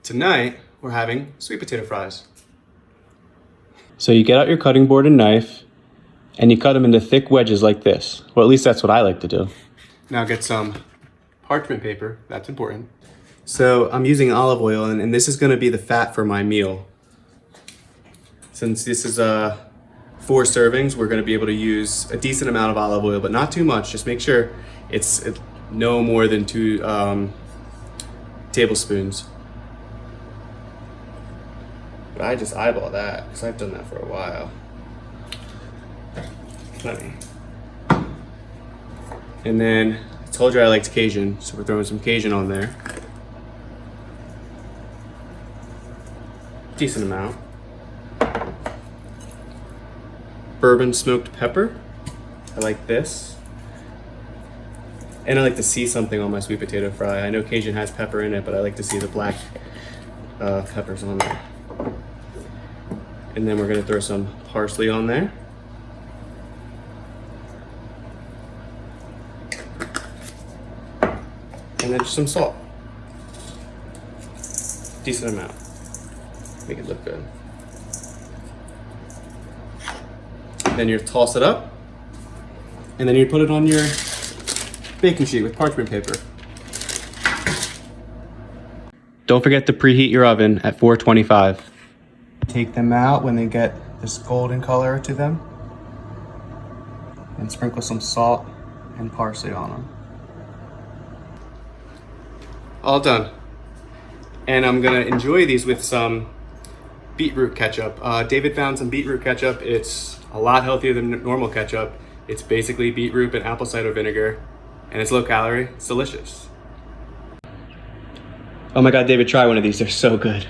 Tonight, we're having sweet potato fries. So you get out your cutting board and knife, and you cut them into thick wedges like this. Well, at least that's what I like to do. Now get some parchment paper, that's important. So I'm using olive oil, and this is gonna be the fat for my meal. Since this is 4 servings, we're gonna be able to use a decent amount of olive oil, but not too much. Just make sure it's no more than 2 tablespoons. But I just eyeball that, because I've done that for a while. Plenty. And then, I told you I liked Cajun, so we're throwing some Cajun on there. Decent amount. Bourbon smoked pepper. I like this. And I like to see something on my sweet potato fry. I know Cajun has pepper in it, but I like to see the black peppers on there. And then we're gonna throw some parsley on there. And then just some salt. Decent amount. Make it look good. Then you toss it up. And then you put it on your baking sheet with parchment paper. Don't forget to preheat your oven at 425. Take them out when they get this golden color to them. And sprinkle some salt and parsley on them. All done. And I'm gonna enjoy these with some beetroot ketchup. David found some beetroot ketchup. It's a lot healthier than normal ketchup. It's basically beetroot and apple cider vinegar, and it's low calorie. It's delicious. Oh my God, David, try one of these. They're so good.